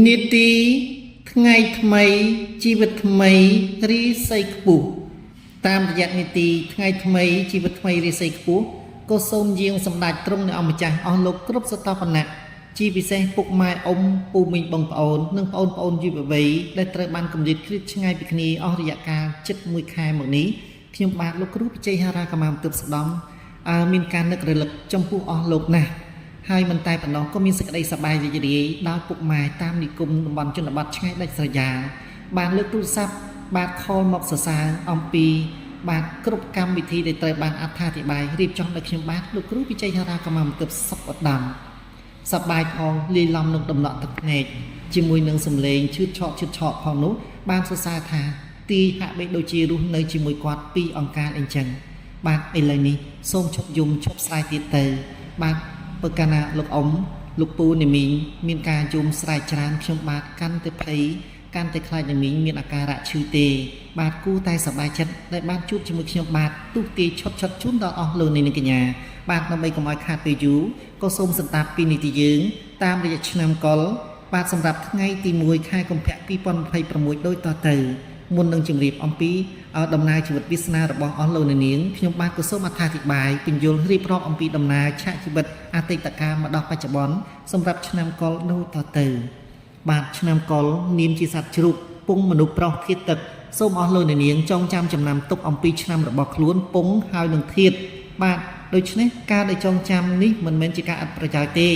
នីតិថ្ងៃថ្មីជីវិតថ្មីរីស័យខ្ពស់តាមរយៈនីតិថ្ងៃថ្មីជីវិតថ្មីរីស័យខ្ពស់ក៏សូមយាងសម្ដេចទ្រង់នៃអង្គម្ចាស់អស់លោកគ្រប់សតបណៈជាពិសេសពុកម៉ែអ៊ំពូមីងបងប្អូននិងបងប្អូនយុវវ័យដែលត្រូវបានគម្រាមគ្រៀតឆ្ងាយពីគ្នាអស់រយៈកាលជិត1ខែមកនេះខ្ញុំបាទលោកគ្រូបច្ចេកហារាកម្មាទិបស្ដំមានការនឹករលឹកចំពោះអស់លោកណាស់ហើយមិនតែប៉ុណ្ណោះក៏មានសេចក្តីសប្បាយរីករាយដល់ពុកម៉ែតាមនិគមតំបន់ជនបទឆ្ងាយដាច់ស្រយាលបានលើកទូរស័ព្ទបាទខលមកសរសើរអំពីបាទគ្រប់កម្មវិធីដែលត្រូវបានអត្ថាធិប្បាយរៀបចំដោយខ្ញុំបាទលោកគ្រូបច្ចេកហារាកម្មាទិបសុខឧត្តមសប្បាយផងលាយឡំនឹងដំណក់ទឹកភ្នែកជាមួយនឹងសម្លេងឈឺតឆក់ផងនោះបានសរសើរថាទីហាក់បីដូចជារស់នៅជាមួយគាត់ពីអង្ការអីចឹងបាទឥឡូវនេះសូមឈប់យំឈប់ស្រែកទៀតទៅបាទបើកាលណាលោកអ៊ំលោកពូនេមីងមានការយំស្រែកច្រើនខ្ញុំបាទកាន់តែភ័យកាន់តែខ្លាចនេមីងមានអាការៈឈឺទេបាទគូតែសប្បាយចិត្តដែលបានជួបជាមួយខ្ញុំបាទទុះទាយឈុតជូនដល់អស់លោកនាងកញ្ញាបាទដើម្បីកុំឲ្យខាតពេលយូរក៏សូមសន្តាប់ពីនីតិយើងតាមរយៈឆ្នាំកុលបាទសម្រាប់ថ្ងៃទី1ខែកុម្ភៈ2026ដូចតទៅមុននឹងជម្រាបអំពីដំណើរជីវិតវាសនារបស់អស់លោកនាងខ្ញុំបាទក៏សូមអត្ថាធិប្បាយពន្យល់រៀបរាប់អំពីដំណើរឆាកជីវិតអតីតកាលមកដល់បច្ចុប្បន្នសម្រាប់ឆ្នាំកុលដូចតទៅបាទឆ្នាំកុលនាមជាសត្វជ្រូកពងមនុស្សប្រុសធាតុទឹកសូមអស់លោកនាងចងចាំចំណាំទុកអំពីឆ្នាំរបស់ខ្លួនពងហើយនឹងធាតុបាទដូច្នេះការដែលចងចាំនេះមិនមែនជាការអត់ប្រយោជន៍ទេ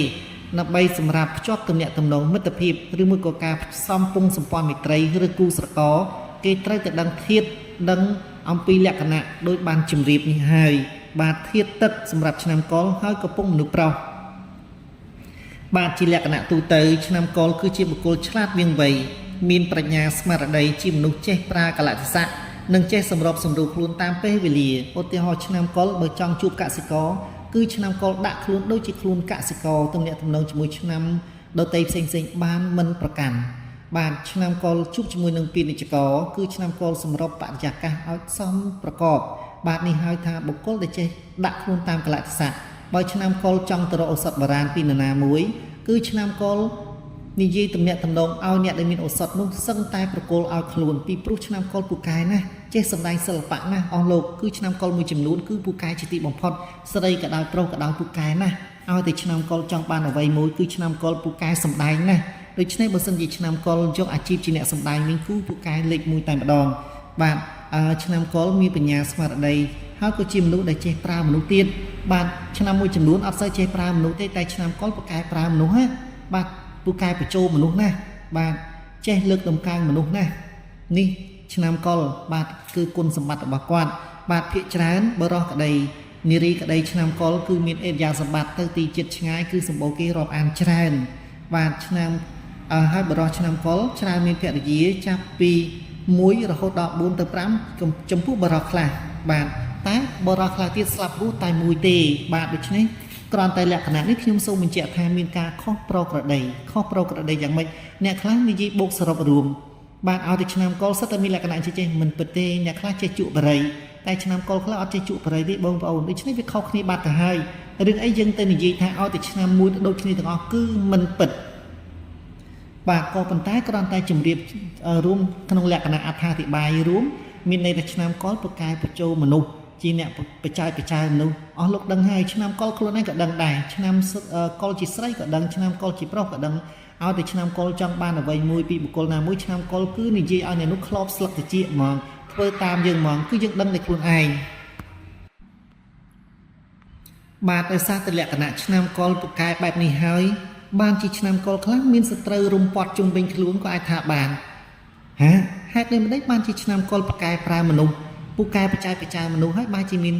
ដើម្បីសម្រាប់ភ្ជាប់ទំនាក់ទំនងមិត្តភាពឬមួយក៏ការផ្សំពងសម្ព័ន្ធមិត្តរីឬគូស្រករគេត្រូវតែដឹងធាតុដឹងអំពីលក្ខណៈដោយបានជម្រាបនេះហើយបាទធាតុទឹកសម្រាប់ឆ្នាំកុលហើយក៏ពងមនុស្សប្រុសបាទជាលក្ខណៈទូទៅឆ្នាំកុលគឺជាបុគ្គលឆ្លាតវាងវៃមានប្រាជ្ញាស្មារតីជាមនុស្សចេះប្រើកលៈទេសៈនិងចេះសម្របសម្រួលខ្លួនតាមពេលវេលាឧទាហរណ៍ឆ្នាំកុលបើចង់ជួបកសិករគឺឆ្នាំកុលដាក់ខ្លួនដូចជាខ្លួនកសិករទំនាក់ទំនងជាមួយឆ្នាំដទៃផ្សេងបានមិនប្រកាន់បាទឆ្នាំកុលជួបជាមួយនឹងពាណិជ្ជករគឺឆ្នាំកុលសម្របបរិយាកាសឲ្យសមប្រកបបាទនេះហៅថាបុគ្គលដែលចេះដាក់ខ្លួនតាមកលៈទេសៈបើឆ្នាំកុលចង់ទៅរកឱសថបុរាណពីនរណាមួយគឺឆ្នាំកុលនិយាយទំនាក់ទំនងឲ្យអ្នកដែលមានឱសថនោះសឹងតែប្រគល់ឲ្យខ្លួនពីព្រោះឆ្នាំកុលពូកែណាស់ចេះសម្ដែងសិល្បៈណាស់អស់លោកគឺឆ្នាំកុលមួយចំនួនគឺពូកែជាទីបំផុតស្រីក៏ដោយប្រុសក៏ដោយពូកែណាស់ឲ្យតែឆ្នាំកុលចង់បានអ្វីមួយគឺឆ្នាំកុលពូកែសម្ដែងណាស់ដូច្នេះបើសិនជាឆ្នាំកុលយកអាជីពជាអ្នកសម្ដែងវិញគឺពូកែលេខ1តែម្ដងបាទឆ្នាំកុលមានបញ្ញាស្មារតីហើយក៏ជាមនុស្សដែលចេះប្រើមនុស្សទៀតបាទឆ្នាំមួយចំនួនអត់សូវចេះប្រើមនុស្សទេតែឆ្នាំកុលពូកែប្រើមនុស្សណាបាទពូកែបញ្ចូលមនុស្សណាបាទចេះលើកដំកើងមនុស្សណានេះឆ្នាំកុលបាទគឺគុណសម្បត្តិរបស់គាត់បាទភាគច្រើនបរោះក្តីនារីក្តីឆ្នាំកុលគឺមានអេរយាសម្បត្តិទៅទីចិត្តឆ្ងាយគឺសម្បូរគេរាប់អានច្រើនបាទឆ្នាំហើយបរោះឆ្នាំកុលច្រើនមានភរិយាចាប់ពី1រហូតដល់4ទៅ5ចំពោះបរោះខ្លះបាទតែបរោះខ្លះទៀតស្លាប់រស់តែមួយទេបាទដូច្នេះគ្រាន់តែលក្ខណៈនេះខ្ញុំសូមបញ្ជាក់ថាមានការខុសប្រក្រតីយ៉ាងម៉េចអ្នកខ្លះនិយាយបូកសរុបរួមបាទឲ្យតែឆ្នាំកុលសិតតែមានលក្ខណៈចេះមិនពិតទេអ្នកខ្លះចេះជក់បរិយតែឆ្នាំកុលខ្លះអត់ចេះជក់បរិយទេបងប្អូនដូច្នេះវាខុសគ្នាបាត់ទៅហើយរឿងអីយើងទៅនិយាយថាឲ្យតែឆ្នាំមួយដូចគ្នាទាំងអស់គឺមិនពិតបាទក៏ប៉ុន្តែគ្រាន់តែជម្រាបរួមក្នុងលក្ខណៈអត្ថាធិប្បាយរួមមានន័យថាឆ្នាំកុលប្រកែបញ្ចូលមនុស្សជាអ្នកបច្ចាមនុស្សអស់លោកដឹងហើយឆ្នាំកុលខ្លួនឯងក៏ដឹងដែរឆ្នាំកុលជាស្រីក៏ដឹងឆ្នាំកុលជាប្រុសក៏ដឹងឲ្យតែឆ្នាំកុលចង់បានអ្វីមួយពីបុគ្គលណាមួយឆ្នាំកុលគឺនិយាយឲ្យអ្នកនោះខ្លោបស្លឹកត្រចៀកហ្មងធ្វើតាមយើងហ្មងគឺយើងដឹងតែខ្លួនឯងបាទដោយសារតែលក្ខណៈឆ្នាំកុលពូកែបែបនេះហើយបានជាឆ្នាំកុលខ្លះមានសត្រូវរុំព័ទ្ធជុំវិញខ្លួនក៏អាចថាបានហេតុនេះមិនដេចបានជាឆ្នាំកុលពូកែប្រើមនុស្សពូកែបច្ចាមនុស្សហើយបានជាមាន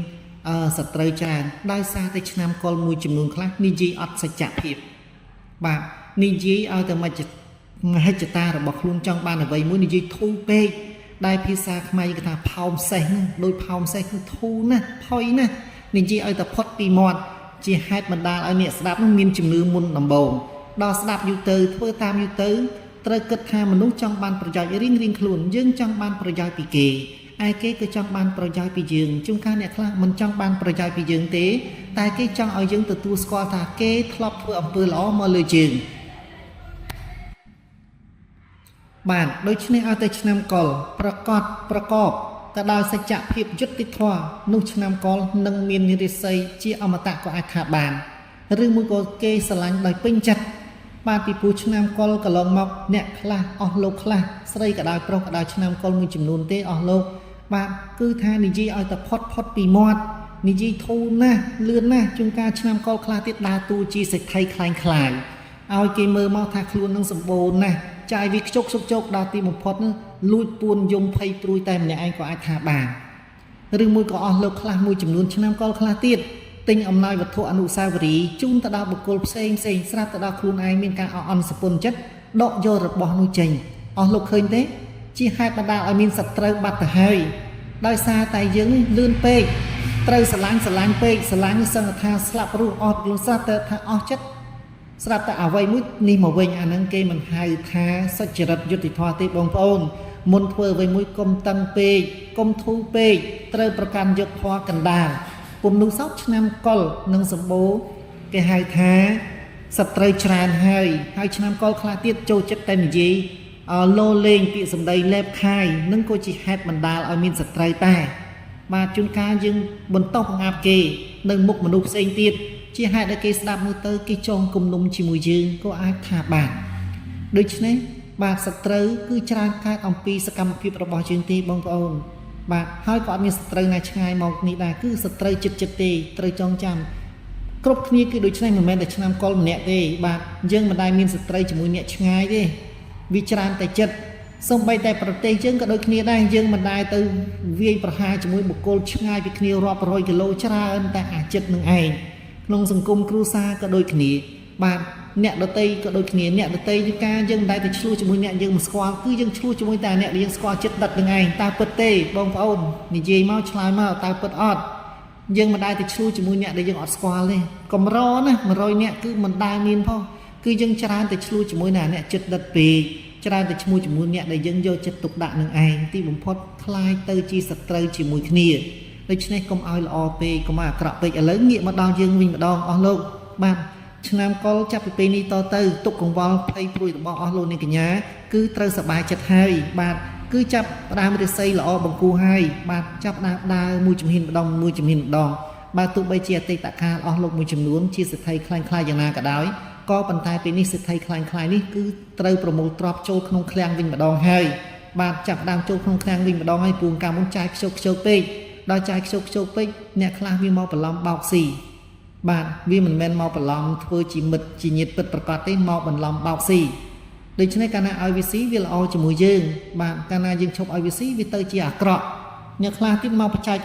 សត្រូវច្រើនដោយសារតែឆ្នាំកុលមួយចំនួនខ្លះនិយាយអត់សច្ចភាពបាទនិយាយឲ្យតែមហិច្ឆតារបស់ខ្លួនចង់បានអ្វីមួយនិយាយធូរពេកដែលភាសាខ្មែរគេថាផោមសេះណាដោយផោមសេះគឺធូរណាស់ផុយណាស់និយាយឲ្យតែផុតពីមាត់ជាហេតុបណ្ដាលឲ្យអ្នកស្ដាប់នោះមានជំនឿមុនដំបូងដល់ស្ដាប់យូរទៅធ្វើតាមយូរទៅត្រូវគិតថាមនុស្សចង់បានប្រយោជន៍រៀងខ្លួនយើងចង់បានប្រយោជន៍ពីគេឯគេក៏ចង់បានប្រយោជន៍ពីយើងជួនកាលអ្នកខ្លះមិនចង់បានប្រយោជន៍ពីយើងទេតែគេចង់ឲ្យយើងទទួលស្គាល់ថាគេធ្លាប់ធ្វើអំពើល្អមកលើយើង បាទដូច្នេះឲ្យតែឆ្នាំកុលប្រកបទៅដោយសច្ចភាពយុត្តិធម៌នោះឆ្នាំកុលនឹងមានរាសីជាអមតៈក៏អាចថាបានឬមួយក៏គេស្រឡាញ់ដោយពេញចិត្តបាទពីព្រោះឆ្នាំកុលកន្លងមកអ្នកខ្លះអស់លោកខ្លះស្រីក៏ដោយប្រុសក៏ដោយឆ្នាំកុលមួយចំនួនទេអស់លោកបាទគឺថានិយាយឲ្យតែផុតពីមាត់និយាយធូរណាស់លឿនណាស់ជួនកាលឆ្នាំកុលខ្លះទៀតដើរតួជាសេដ្ឋីខ្លាំងខ្លាយឲ្យគេមើលមកថាខ្លួននឹងសម្បូរណាស់ចាយវាខ្ជុកជោកដល់ទីបំផុតនោះលួចពួនយំភ័យព្រួយតែម្នាក់ឯងក៏អាចថាបានឬមួយក៏អស់លោកខ្លះមួយចំនួនឆ្នាំកុលខ្លះទៀតទិញអំណោយវត្ថុអនុស្សាវរីយ៍ជូនទៅដល់បុគ្គលផ្សេងស្រាប់ទៅដល់ខ្លួនឯងមានការអន់សពុនចិត្តដកយករបស់នោះចេញអស់លោកឃើញទេជាហេតុបណ្ដាលឲ្យមានសត្រូវបាត់ទៅហើយដោយសារតែយើងនេះលឿនពេកត្រូវស្រឡាញ់ពេកស្រឡាញ់សឹងថាស្លាប់រស់អស់ខ្លួនស្រាប់តែថាអស់ចិត្តស្រាប់តែអ្វីមួយនេះមកវិញអានឹងគេមិនហៅថាសុចរិតយុត្តិធម៌ទេបងប្អូនមុនធ្វើអ្វីមួយកុំតឹងពេកកុំធូរពេកត្រូវប្រកាន់យកធម៌កណ្ដាលពុំនោះសោកឆ្នាំកុលនឹងសម្បូរគេហៅថាសត្រូវច្រើនហើយឆ្នាំកុលខ្លះទៀតចូលចិត្តតែនិយាយលោលេងពាក្យសម្ដីលេបខាយនឹងក៏ជាហេតុបណ្ដាលឲ្យមានសត្រូវដែរបាទជួនកាលយើងបន្តបង្អាប់គេនៅមុខមនុស្សផ្សេងទៀតជាហេតុដែលគេស្ដាប់មើលទៅគេចងគំនុំជាមួយយើងក៏អាចថាបានដូច្នេះបាទសត្រូវគឺច្រើនកើតអំពីសកម្មភាពរបស់យើងទេបងប្អូនបាទហើយក៏អត់មានសត្រូវណាឆ្ងាយមកនេះដែរគឺសត្រូវចិត្តទេត្រូវចងចាំគ្រប់គ្នាគឺដូចនេះមិនមែនតែឆ្នាំកុលម្នាក់ទេបាទយើងមិនដែលមានសត្រូវជាមួយអ្នកឆ្ងាយទេវាច្រើនតែចិត្តសូម្បីតែប្រទេសយើងក៏ដូចគ្នាដែរយើងមិនដែលទៅវាយប្រហារជាមួយបុគ្គលឆ្ងាយពីគ្នារាប់រយគីឡូច្រើនតែអាចិត្តនឹងឯងក្នុងសង្គមគ្រួសារក៏ដូចគ្នាបាទអ្នកដតីក៏ដូចគ្នាអ្នកដតីយូរការយើងមិនដែលទៅឆ្លោះជាមួយអ្នកយើងមិនស្គាល់គឺយើងឆ្លោះជាមួយតែអ្នកដែលយើងស្គាល់ចិត្តដិតនឹងឯងតើពិតទេបងប្អូននិយាយមកឆ្លើយមកតើពិតអត់យើងមិនដែលទៅឆ្លោះជាមួយអ្នកដែលយើងអត់ស្គាល់ទេកម្រណា100អ្នកគឺមិនដែលមានផងគឺយើងច្រើនតែឆ្លោះជាមួយអ្នកចិត្តដិតពេកច្រើនតែឈ្មោះជាមួយអ្នកដែលយើងយកចិត្តទុកដាក់នឹងឯងទីបំផុតคล้ายទៅជាសត្រូវជាមួយគ្នាដូច្នេះកុំឲ្យល្អពេកកុំឲ្យអាក្រក់ពេកឥឡូវងាកមកដល់យើងវិញម្ដងអស់លោកបាទឆ្នាំកុលចាប់ពីពេលនេះតទៅទុកកង្វល់ភ័យព្រួយរបស់អស់លោកនាងកញ្ញាគឺត្រូវសប្បាយចិត្តហើយបាទគឺចាប់ផ្ដើមរិស័យល្អបង្គួរហើយបាទចាប់ដើរមួយជំហានម្ដងបាទទោះបីជាអតីតកាលអស់លោកមួយចំនួនជាសិទ្ធិខ្លាំងខ្លាយយ៉ាងណាក៏ដោយក៏ប៉ុន្តែពេលនេះសិទ្ធិខ្លាំងខ្លាយនេះគឺត្រូវប្រមូលទ្រព្យចូលក្នុងឃ្លាំងវិញម្ដងហើយបាទចាប់ដើមចូលក្នុងឃ្លាំងវិញម្ដងហើយពូកាមុនចាយខ្ជោកពេកដល់ចាយខ្ជោកពេកអ្នកខ្លះវាមកបន្លំបោកស៊ីបាទវាមិនមែនមកបន្លំធ្វើជាមិត្តជាញាតិពិតប្រកបទេមកបន្លំបោកស៊ីដូច្នេះកាលណាឲ្យវាស៊ីវាល្អជាមួយយើងបាទកាលណាយើងឈប់ឲ្យវាស៊ីវាទៅជាអាក្រក់អ្នកខ្លះទៀតមកបច្ចាយ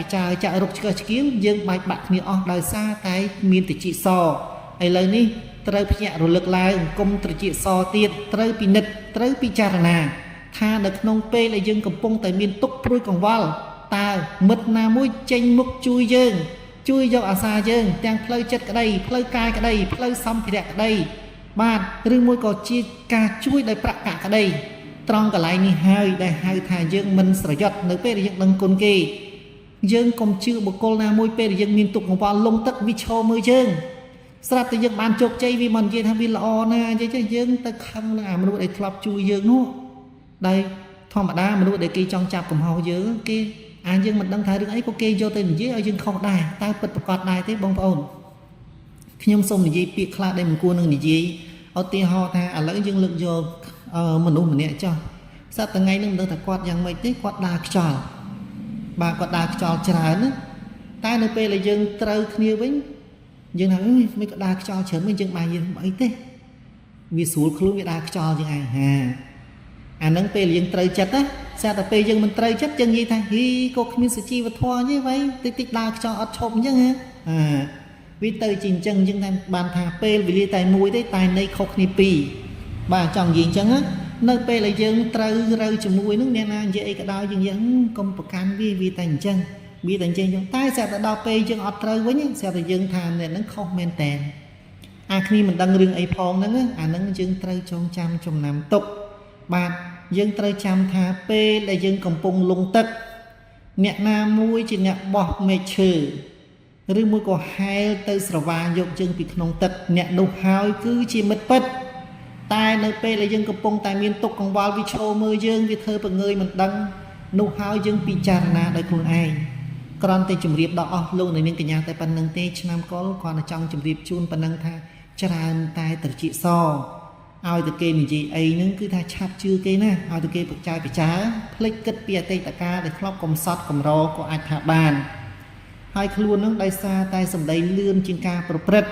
ចាក់រុកឆ្កឹះឆ្កៀវយើងបែកបាក់គ្នាអស់ដោយសារតែមានតិចសឥឡូវនេះត្រូវភ្ញាក់រលឹកឡើងកុំត្រជាសទៀតត្រូវពិនិត្យត្រូវពិចារណាថានៅក្នុងពេលដែលយើងកំពុងតែមានទុក្ខព្រួយកង្វល់តើមិត្តណាមួយចេញមុខជួយយើងជួយយកអាសាយើងទាំងផ្លូវចិត្តក្តីផ្លូវកាយក្តីផ្លូវសម្ភារៈក្តីបាទឬមួយក៏ជាការជួយដោយប្រាក់កាក់ក្តីត្រង់កន្លែងនេះហើយដែលហៅថាយើងមិនស្រយត់នៅពេលដែលយើងដឹងគុណគេយើងកុំជឿបុគ្គលណាមួយពេលដែលយើងមានទុក្ខកង្វល់លងទឹកវាឈរមើលយើងស្រាប់តែយើងបានជោគជ័យវាមិននិយាយថាវាល្អណាស់យើងទៅខឹងនឹងអាមនុស្សដែលធ្លាប់ជួយយើងនោះដែលធម្មតាមនុស្សដែលគេចង់ចាប់កំហុសយើងគេយើងមិនដឹងថារឿងអីក៏គេយកទៅនិយាយឲ្យយើងខុសដែរតើពិតប្រកបដែរទេបងប្អូនខ្ញុំសូមនិយាយពាក្យខ្លះដែលមិនគួរនឹងនិយាយឧទាហរណ៍ថាឥឡូវយើងលើកយកមនុស្សម្នាក់ចុះសប្តាហ៍ថ្ងៃនឹងមិនដឹងថាគាត់យ៉ាងម៉េចទេគាត់ដើរខ្យល់បាទគាត់ដើរខ្យល់ច្រើនណាតែនៅពេលដែលយើងត្រូវគ្នាវិញយើងថាមិនក៏ដើរខ្យល់ច្រើនវិញយើងបាយយើងអីទេវាស្រួលខ្លួនវាដើរខ្យល់ជាងឯងអាហ្នឹងពេលយើងត្រូវចិត្តណាស្រាប់តែពេលយើងមិនត្រូវចិត្តយើងនិយាយថាហ៊ីក៏គ្មានសុជីវធម៌ទេវ៉ៃតិចដើរខ្យល់អត់ឈប់អញ្ចឹងវាទៅជាអញ្ចឹងតែបានថាពេលវេលាតែមួយទេតែនៃខុសគ្នាពីរបាទចង់និយាយអញ្ចឹងនៅពេលដែលយើងត្រូវរើជាមួយនឹងអ្នកណានិយាយអីក៏ដោយយើងកុំប្រកាន់វាតែអញ្ចឹងតែស្រាប់តែដល់ពេលយើងអត់ត្រូវវិញស្រាប់តែយើងថាអ្នកហ្នឹងខុសមែនតើគ្នាមិនដឹងរឿងអីផងហ្នឹងអាហ្នឹងយើងត្រូវចងចាំចំណាំទុកបាទយើងត្រូវចាំថាពេលដែលយើងកំពុងលង់ទឹកអ្នកណាមួយជាអ្នកបោះមែកឈើឬមួយក៏ហែលទៅស្រវាយកយើងពីក្នុងទឹកអ្នកនោះហើយគឺជាមិត្តពិត តែនៅពេលដែលយើងកំពុងតែមានទុកកង្វល់វាឈោមើលយើងវាធ្វើបង្ងើយមិនដឹងនោះហើយយើងពិចារណាដោយខ្លួនឯងគ្រាន់តែជម្រាបដល់អស់លោកនៅនាងកញ្ញាតែប៉ុណ្្នឹងទេឆ្នាំកុលគាត់តែចង់ជម្រាបជូនប៉ុណ្្នឹងថាច្រើនតែត្រចៀកសឲ្យតែគេនិយាយអីហ្នឹងគឺថាឆាប់ជឿគេណាឲ្យតែគេបច្ចាយបច្ចាភ្លេចគិតពីអតីតកាលដែលធ្លាប់កំសត់កំរក៏អាចថាបានហើយខ្លួនហ្នឹងដោយសារតែសម្ដីលឿនជាងការប្រព្រឹត្ត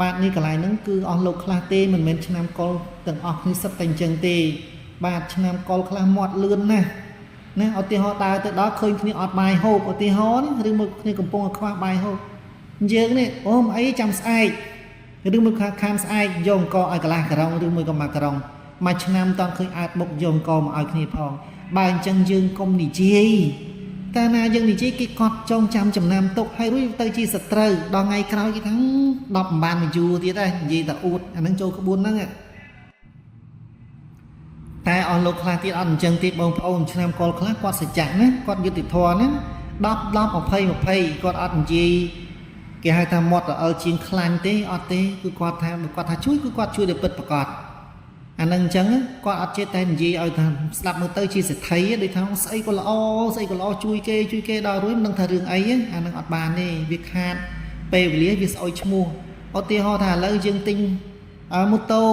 បាទនេះកន្លែងហ្នឹងគឺអស់លោកខ្លះទេមិនមែនឆ្នាំកុលទាំងអស់គ្នាសិតតែអញ្ចឹងទេបាទឆ្នាំកុលខ្លះមាត់លឿនណាស់ណាឧទាហរណ៍ដើរទៅដល់ឃើញគ្នាអត់បាយហូបឧទាហរណ៍ឬមកគ្នាកំពុងតែខ្វះបាយហូបយើងនេះអូមអីចាំស្អែកឬមកខាងស្អែកយកអង្គឲ្យកន្លះការ៉ុងឬមួយក៏មួយការ៉ុងមួយឆ្នាំតឃើញអើតបុកយកអង្គមកឲ្យគ្នាផងបើអញ្ចឹងយើងកុំនិយាយតែណាយើងនិយាយគេកត់ចងចាំចំណាំទុកហើយរួចទៅជាសត្រូវដល់ថ្ងៃក្រោយគេថា10អំបានមួយយូរទៀតដែរនិយាយតែអួតអាហ្នឹងចូលក្បួនហ្នឹងតែអស់លោកខ្លះទៀតអត់អញ្ចឹងទេបងប្អូនឆ្នាំកុលខ្លះគាត់សច្ចៈណាគាត់យុត្តិធម៌ណា10 20 20គាត់អត់និយាយគេហៅថាមាត់រអិលជាងខ្លាញ់ទេអត់ទេគឺគាត់ថាជួយគឺគាត់ជួយដោយពិតប្រាកដអានឹងអញ្ចឹងគាត់អត់ចេះតែនិយាយឲ្យថាស្ដាប់មើលទៅជាសេដ្ឋីដូចថាស្អីក៏ល្អជួយគេដល់រួចមិនដឹងថារឿងអីអានឹងអត់បានទេវាខាតពេលវេលាវាស្អុយឈ្មោះឧទាហរណ៍ថាឥឡូវយើងទិញម៉ូតូ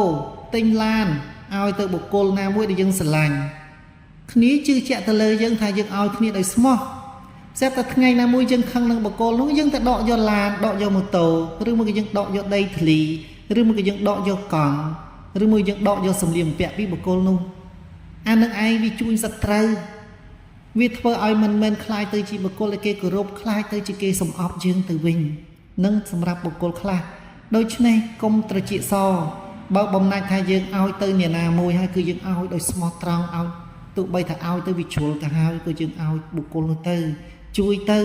ទិញឡានឲ្យទៅបុគ្គលណាមួយដែលយើងស្រឡាញ់គ្នាជឿជាក់ទៅលើយើងថាយើងឲ្យគ្នាដោយស្មោះស្រាប់តែថ្ងៃណាមួយយើងខឹងនឹងបុគ្គលនោះយើងទៅដកយកឡានដកយកម៉ូតូឬមួយក៏យើងដកយកដីធ្លីឬមួយក៏យើងដកយកកង់ឬមួយយើងដកយកសម្លៀកបំពាក់ពីបុគ្គលនោះអានឹងឯងវាជួយសត្រូវវាធ្វើឲ្យមិនមែនខ្លាយទៅជាបុគ្គលដែលគេគោរពខ្លាយទៅជាគេសំអប់យើងទៅវិញនឹងសម្រាប់បុគ្គលខ្លះដូច្នេះកុំត្រចៀកសបើបំណាច់ថាយើងឲ្យទៅអ្នកណាមួយហើយគឺយើងឲ្យដោយស្មោះត្រង់ឲ្យទោះបីថាឲ្យទៅវាជ្រុលទៅហើយគឺយើងឲ្យបុគ្គលនោះទៅជួយទៅ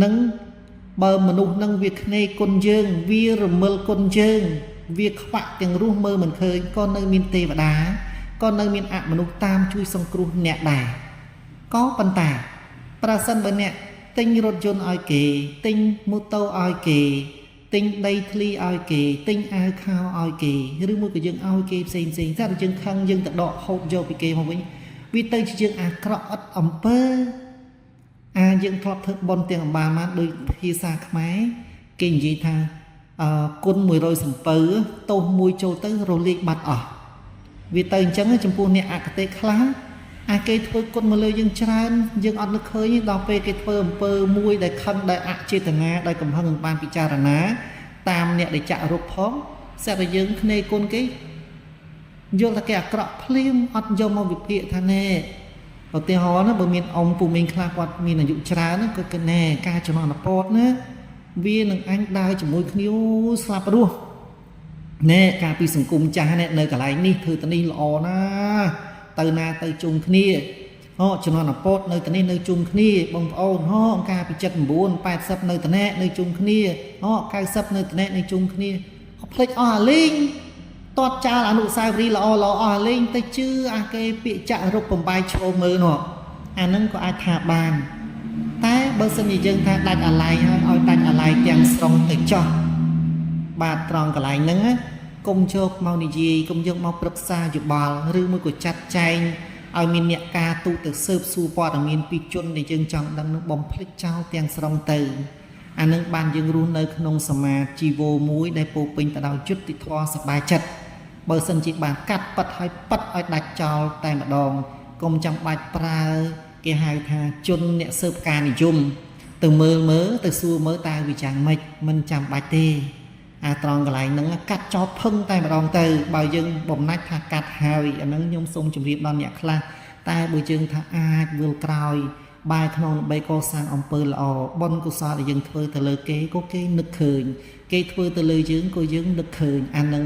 នឹងបើមនុស្សនឹងវាគ្នេគុណយើងវារមិលគុណយើងវាខ្វាក់ទាំងរស់មើលមិនឃើញក៏នៅមានទេវតាក៏នៅមានអមនុស្សតាមជួយសង្គ្រោះអ្នកដែរក៏ប៉ុន្តែប្រសិនបើអ្នកទិញរថយន្តឲ្យគេទិញម៉ូតូឲ្យគេទិញដីធ្លីឲ្យគេទិញអាវខោឲ្យគេឬមួយក៏យើងឲ្យគេផ្សេងតែយើងខឹងយើងទៅដកហូបយកពីគេមកវិញវាទៅជាយើងអាក្រក់អត់អំពើយើងធ្លាប់ធ្វើបុណ្យទាំងអំបានមកដោយភាសាខ្មែរគេនិយាយថាគុណ100សំពៅទោសមួយចូលទៅរលាយបាត់អស់វាទៅអញ្ចឹងចំពោះអ្នកអកតេខ្លះគេធ្វើគុណមកលើយើងច្រើនយើងអត់នឹកឃើញដល់ពេលគេធ្វើអំពើមួយដែលខឹងដោយអចេតនាដោយកំហឹងបានពិចារណាតាមអ្នកដែលចាក់រុកផងស្រាប់តែយើងគ្នេគុណគេយល់ថាគេអាក្រក់ភ្លាមអត់យកមកវិភាគថាណែឧទាហរណ៍ណាបើមានអ៊ំពូមីងខ្លះគាត់មានអាយុច្រើនគាត់គិតណែការចំណងអពតណាវានឹងអញដើរជាមួយគ្នាស្លាប់រស់ណែការពីសង្គមចាស់ណែនៅកន្លែងនេះធ្វើទៅនេះល្អណាទៅណាទៅជុំគ្នាចំណងអពតនៅទៅនេះនៅជុំគ្នាបងប្អូនអង្គការពី79 80នៅតំណែនៅជុំគ្នា90នៅតំណែនៅជុំគ្នាភ្លេចអស់អាលេងតតចាលអនុស្សាវរីយ៍ល្អអស់អាលេងទៅជឿគេពាក្យចាក់រុកបំបាយឈោមើលនោះអានឹងក៏អាចថាបានតែបើសិនជាយើងថាដាច់អាឡ័យហើយឲ្យដាច់អាឡ័យទាំងស្រុងទៅចោះបាទត្រង់កន្លែងហ្នឹងកុំយកមកនិយាយកុំយកមកប្រឹក្សាយោបល់ឬមួយក៏ចាត់ចែងឲ្យមានអ្នកការទូទៅស៊ើបសួរព័ត៌មានពីជនដែលយើងចង់ដឹងនឹងបំភ្លេចចោលទាំងស្រុងទៅអានឹងបានយើងរស់នៅក្នុងសមាជជីវោមួយដែលពោពេញទៅដោយយុត្តិធម៌សប្បាយចិត្តបើសិនជាបានកាត់ប៉ាត់ឲ្យប៉ាត់ឲ្យដាច់ចោលតែម្ដងកុំចាំបាច់ប្រើគេហៅថាជនអ្នកស៊ើបការនិយមទៅមើលទៅសួរមើលតើវាយ៉ាងម៉េចមិនចាំបាច់ទេត្រង់កន្លែងហ្នឹងកាត់ចោលផឹងតែម្ដងទៅបើយើងបំណាច់ថាកាត់ហើយអាហ្នឹងខ្ញុំសូមជម្រាបដល់អ្នកខ្លះតែបើយើងថាអាចវិលក្រោយបែរក្នុងដើម្បីកសាងអំពើល្អបុណ្យកុសលដែលយើងធ្វើទៅលើគេក៏គេនឹកឃើញគេធ្វើទៅលើយើងក៏យើងនឹកឃើញអាហ្នឹង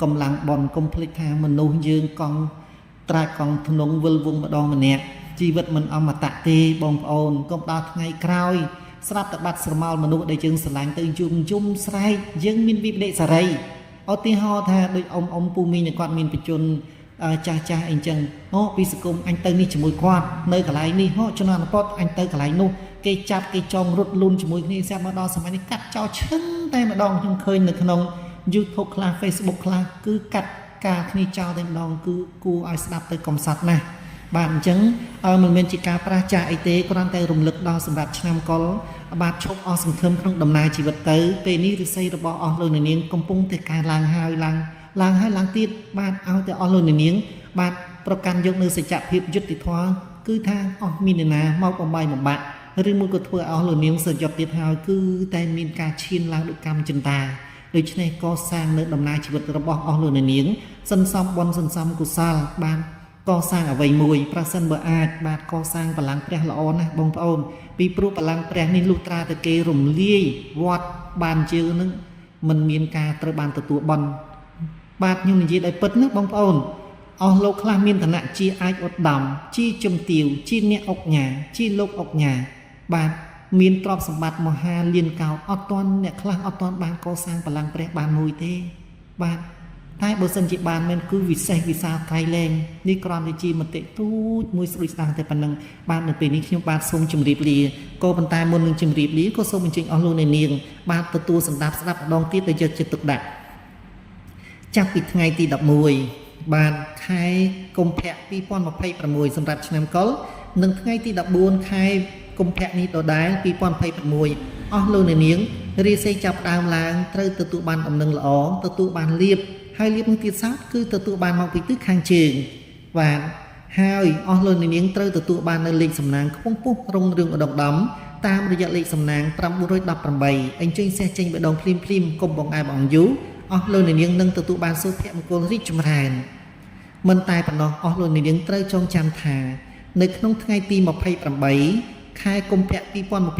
កម្លាំងបុណ្យកុំភ្លេចថាមនុស្សយើងកង់ត្រាច់កង់ធ្នងវិលវងម្ដងម្នាក់ជីវិតមិនអមតៈទេបងប្អូនកុំដល់ថ្ងៃក្រោយស្រាប់តែបាត់ស្រមោលមនុស្សដែលយើងស្រឡាញ់ទៅយំស្រែកយើងមានវិបដិសារីឧទាហរណ៍ថាដូចអ៊ំពូមីងគាត់មានបញ្ជនចាស់អីចឹងពីសង្គមអញទៅនេះជាមួយគាត់នៅកន្លែងនេះចំណងអពតអញទៅកន្លែងនោះគេចាប់គេចងរត់លូនជាមួយគ្នាស្រាប់មកដល់សម័យនេះកាត់ចោលឈឹងតែម្ដងខ្ញុំឃើញនៅក្នុង YouTube ខ្លះ Facebook ខ្លះគឺកាត់ ការគ្នាចោលតែម្ដងគឺគួរឲ្យស្ដាប់ទៅកំសត់ណាស់បាទអញ្ចឹងមិនមែនជាការប្រាចាអីទេគ្រាន់តែរំលឹកដល់សម្រាប់ឆ្នាំកុលបាទឈប់អស់សង្ឃឹមក្នុងដំណើរជីវិតទៅពេលនេះឫស្សីរបស់អស់លោកនាងកំពុងតែកើនឡើងហើយឡើងទៀតបាទឲ្យតែអស់លោកនាងបាទប្រកាន់យកនៅសច្ចភាពយុត្តិធម៌គឺថាអស់មានណាមកបំបាយបំបាក់ឬមួយក៏ធ្វើឲ្យអស់លោកនាងសយប់ទៀតហើយគឺតែមានការឈានឡើងដោយកម្មចិន្តាដូច្នេះក៏សាងនៅដំណើរជីវិតរបស់អស់លោកនាងសន្សំបុណ្យសន្សំកុសលបានកសាងអ្វីមួយប្រសិនបើអាចបាទកសាងបលាំងព្រះល្អណាស់បងប្អូនពីព្រោះបលាំងព្រះនេះលុះត្រាតែគេរំលាយវត្តបានជើនឹងមិនមានការត្រូវបានទទួលបន់បាទខ្ញុំនិយាយដោយពិតណាបងប្អូនអស់លោកខ្លះមានឋានៈជាអាចឧត្តមជាជំទាវជាអ្នកអុកញ៉ាជាលោកអុកញ៉ាបាទមានទ្រព្យសម្បត្តិមហាលានកោអត់ទាន់អ្នកខ្លះអត់ទាន់បានកសាងបលាំងព្រះបានមួយទេបាទតែបើសិនជាបានមែនគឺវិសេសវិសាលក្រៃលែងនេះគ្រាន់តែជាមតិទូចមួយស្រួយស្ដាងតែប៉ុណ្ណឹងបាទនៅពេលនេះខ្ញុំបាទសូមជម្រាបលាក៏ប៉ុន្តែមុននឹងជម្រាបលាក៏សូមអញ្ជើញអស់លោកអ្នកនាងបាទទទួលស្ដាប់ម្ដងទៀតដោយយកចិត្តទុកដាក់ចាប់ពីថ្ងៃទី11បាទខែកុម្ភៈ2026សម្រាប់ឆ្នាំកុលនិងថ្ងៃទី14ខែកុម្ភៈនេះដដែល2026អស់លោកអ្នកនាងរាសីចាប់ដើមឡើងត្រូវទទួលបានដំណឹងល្អទទួលបានលៀបហើយលៀបនឹងទៀតសោតគឺទទួលបានមកពីទិសខាងជើងបាទហើយអស់លោកអ្នកនាងត្រូវទទួលបាននៅលេខសំណាងខ្ពង់ពុះរុងរឿងឧត្តមដំតាមរយៈលេខសំណាង918អញ្ជើញសេះចេញបដងភ្លាមកុំបងអែបងយូអស់លោកអ្នកនាងនឹងទទួលបានសុភមង្គលរីកចម្រើនមិនតែប៉ុណ្ណោះអស់លោកអ្នកនាងត្រូវចងចាំថានៅក្នុងថ្ងៃទី28ខែកុម្ភៈ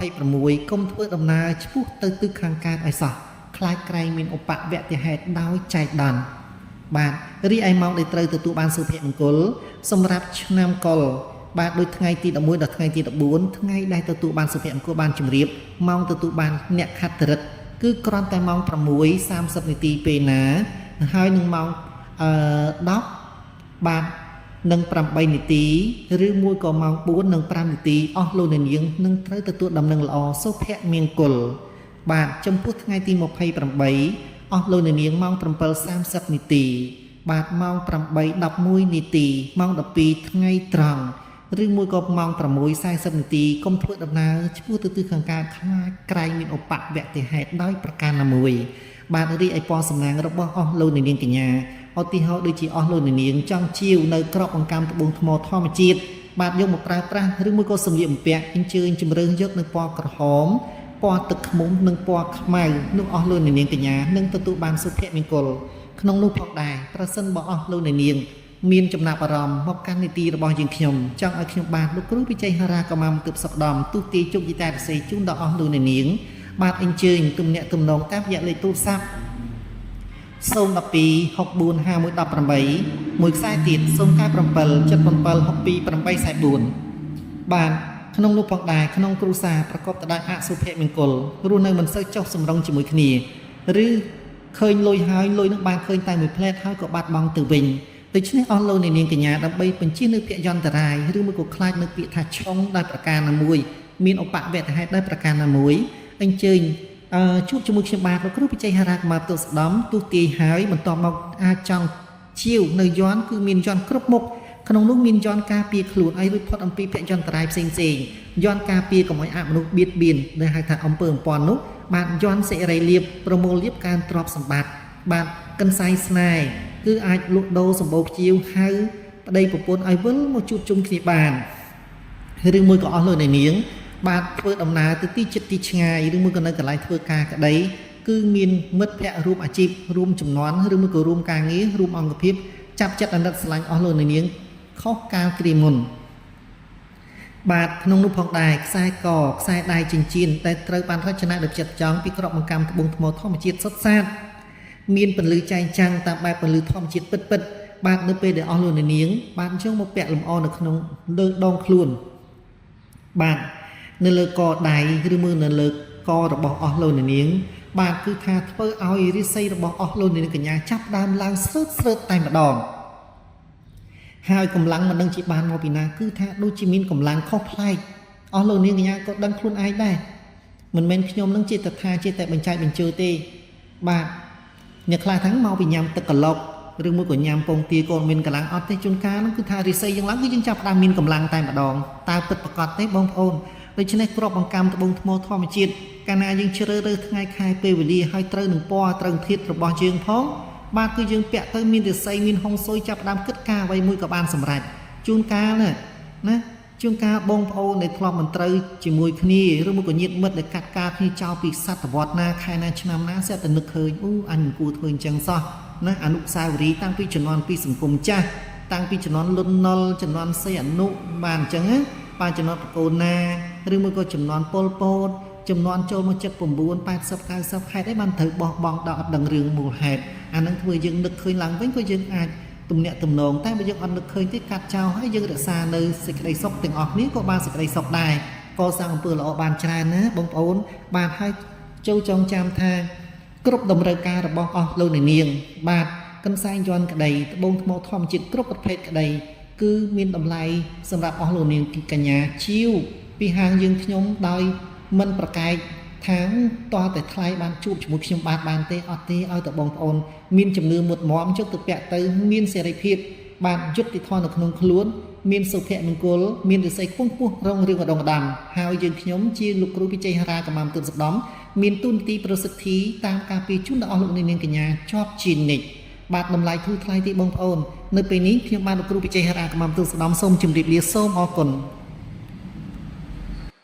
2026កុំធ្វើដំណើរឆ្ពោះទៅទិសខាងកើតឲ្យសោះខ្លាចក្រែងមានឧបវត្តិហេតុដោយចែកដន្យបាទរីឯម៉ោងដែលត្រូវទទួលបានសុភមង្គលសម្រាប់ឆ្នាំកុលបាទដូចថ្ងៃទី11ដល់ថ្ងៃទី14ថ្ងៃដែលទទួលបានសុភមង្គលបានជម្រាបម៉ោងទទួលបានអ្នកខត្តរិទ្ធគឺគ្រាន់តែម៉ោង6:30នាទីពេលណាហើយនឹងម៉ោង10បាទនឹង8នាទីឬមួយក៏ម៉ោង4និង5នាទីអស់លោកអ្នកនាងនឹងត្រូវទទួលដំណឹងល្អសុភមង្គលបាទចំពោះថ្ងៃទី28អស់លោកអ្នកនាងម៉ោង7:30នាទីបាទម៉ោង8:11នាទីម៉ោង12ថ្ងៃត្រង់ឬមួយក៏ម៉ោង6:40នាទីកុំធ្វើដំណើរឆ្ពោះទៅទិសខាងកើតខ្លាចក្រែងមានឧបវត្តិហេតុដោយប្រការណាមួយបាទរីឯពណ៌សំណាងរបស់អស់លោកអ្នកនាងកញ្ញាឧទាហរណ៍ដូចជាអស់លោកអ្នកនាងចង់ជាវនៅក្របអង្កាំត្បូងថ្មធម្មជាតិបាទយកមកប្រើប្រាស់ឬមួយក៏សម្លៀកបំពាក់អញ្ជើញជំរឿនយកនៅពណ៌ក្រហមពណ៌ទឹកខ្មុំនិងពណ៌ខ្មៅនោះអស់លោកអ្នកនាងកញ្ញានឹងទទួលបានសុភមង្គលក្នុងនោះផងដែរប្រសិនបើអស់លោកអ្នកនាងមានចំណាប់អារម្មណ៍មកកាន់នីតិរបស់យើងខ្ញុំចង់ឲ្យខ្ញុំបាទលោកគ្រូវិជ័យហារាកម្មាមទិបសុខដំទូទាយជោគយីតារសេជូនដល់អស់លោកអ្នកនាងបាទអញ្ជើញទំនាក់ទំនងតាមរយៈលេខទូរស័ព្ទ012 64 5118មួយខ្សែទៀត097 77 62 844បាទក្នុងនោះផងដែរក្នុងគ្រួសារប្រកបទៅដោយអសុភមង្គលរស់នៅមិនសូវចុះសម្រុងជាមួយគ្នាឬឃើញលុយហើយលុយនឹងបានឃើញតែមួយផ្លែតហើយក៏បាត់បង់ទៅវិញដូច្នេះអស់លោកអ្នកនាងកញ្ញាដើម្បីបញ្ជានៅពាក្យយន្តរាយឬមួយក៏ខ្លាចនៅពាក្យថាឆុងដោយប្រការណាមួយមានឧបវត្តិហេតុដោយប្រការណាមួយអញ្ជើញជួបជាមួយខ្ញុំបាទលោកគ្រូវិជ័យហារាកម្មាទស្សនំទូទាយហើយបន្តមកអាចចង់ជាវនៅយន្តគឺមានយន្តគ្រប់មុខក្នុងនោះមានយន្តការពារខ្លួនឲ្យរួចផុតអំពីភយន្តរាយផ្សេងយន្តការពារកុំឲ្យអមនុស្សបៀតបៀនដែលហៅថាអំពើអំព័ន្ធនោះបាទយន្តសិរីលៀបប្រមូលលៀបការទ្រព្យសម្បត្តិបាទកន្សែងស្នេហ៍គឺអាចលក់ដូរសម្បូរភ្ជាវហៅប្តីប្រពន្ធឲ្យវិលមកជួបជុំគ្នាបានឬមួយក៏អស់លោកអ្នកនាងបាទធ្វើដំណើរទៅទីជិតទីឆ្ងាយឬមួយក៏នៅកន្លែងធ្វើការក្តីគឺមានមិត្តភ័ក្តិរួមអាជីពរួមចំនួនឬមួយក៏រួមការងាររួមអង្គភាពចាប់ចិត្តអាណិតស្រឡាញ់អស់លោកអ្នកនាងខុសកាលគ្រាមុនបាទក្នុងនោះផងដែរខ្សែកខ្សែដៃចិញ្ចៀនតែត្រូវបានរចនាដោយចិត្តចង់ពីក្របបង្កាំត្បូងថ្មធម្មជាតិសុទ្ធសាធមានពន្លឺចែងចាំងតាមបែបពន្លឺធម្មជាតិពិតបាទនៅពេលដែលអស់លោកអ្នកនាងបានយកមកពាក់លម្អនៅក្នុងលើដងខ្លួនបាទនៅលើកដៃឬមើលនៅលើករបស់អស់លោកអ្នកនាងបាទគឺថាធ្វើឲ្យរាសីរបស់អស់លោកអ្នកនាងកញ្ញាចាប់ដើមឡើងស្រើតតែម្ដងហើយកម្លាំងមិនដឹងជាបានមកពីណាគឺថាដូចជាមានកម្លាំងខុសប្លែកអស់លោកនាងកញ្ញាក៏ដឹងខ្លួនឯងដែរមិនមែនខ្ញុំនឹងចេតតែបញ្ចែកបញ្ជើទេបាទអ្នកខ្លះហ្នឹងមកពីញ៉ាំទឹកកឡុក ឬមួយក៏ញ៉ាំពងទាកូនមានកម្លាំងអត់ទេជួនកាលហ្នឹងគឺថារិស័យយ៉ាងឡើងគឺយើងចាប់ផ្ដើមមានកម្លាំងតែម្ដងតើពិតប្រាកដទេបងប្អូនដូច្នេះគ្រាប់បង្កាំត្បូងថ្មធម្មជាតិកាលណាយើងជ្រើសរើសថ្ងៃខែពេលវេលាឲ្យត្រូវនឹងពណ៌ត្រូវធាតុរបស់យើងផងបាទគឺយើងពាក់ទៅមានរិស័យមានហុងស៊ុយចាប់ផ្ដើមគិតការអ្វីមួយក៏បានសម្រេចជួនកាលណាជួនកាលបងប្អូនដែលធ្លាប់មិនត្រូវជាមួយគ្នាឬមួយក៏ញាតិមិត្តដែលកាត់ការគ្នាចោលពីសតវត្សណាខែណាឆ្នាំណាស្ទើរតែនឹកឃើញអូអញមិនគួរធ្វើអញ្ចឹងសោះណាអនុស្សាវរីយ៍តាំងពីជំនាន់ពីសង្គមចាស់តាំងពីជំនាន់លន់នល់ជំនាន់សីអនុបានអញ្ចឹងណាបាទជំនាន់បកូនណាឬមួយក៏ជំនាន់ប៉ុលពតជំនាន់ចូលមក79 80 90ខែអីបានត្រូវបោះបង់ដល់អត់ដឹងរឿងមូលហេតុអានឹងធ្វើយើងនឹកឃើញឡើងវិញក៏យើងអាចទំនាក់ទំនងតែបើយើងអត់នឹកឃើញទេកាត់ចោលហើយយើងរក្សានៅសេចក្តីសុខទាំងអស់គ្នាក៏បានសេចក្តីសុខដែរកសាងអំពើល្អបានច្រើនណាបងប្អូនបាទហើយចូលចងចាំថាគ្រប់តម្រូវការរបស់អស់លោកអ្នកនាងបាទកន្សែងយ័ន្តក្តីត្បូងថ្មធម្មជាតិគ្រប់ប្រភេទក្តីគឺមានតម្លៃសម្រាប់អស់លោកនាងកញ្ញាជាវពីហាងយើងខ្ញុំដោយមិនប្រកែកថាតោះតែថ្លៃបានជួបជាមួយខ្ញុំបានទេអត់ទេឲ្យតែបងប្អូនមានជំនឿមុតមមជុកទៅពាក់ទៅមានសេរីភាពបានយុត្តិធម៌នៅក្នុងខ្លួនមានសុភមង្គលមានរិស័យខ្ពង់ខ្ពស់រងរឿងម្ដងម្ដងហើយយើងខ្ញុំជាលោកគ្រូវិជ័យហរាកម្មាទិនសដំមានទូនទីប្រសិទ្ធិតាមការពីជូនដល់អស់លោកនាងកញ្ញាជាប់ជានិច្ចបាទតម្លៃធូរថ្លៃទេបងប្អូននៅពេលនេះខ្ញុំបានលោកគ្រូវិជ័យហរាកម្មាទិនសដំសូមជម្រាបលាសូមអរគុណ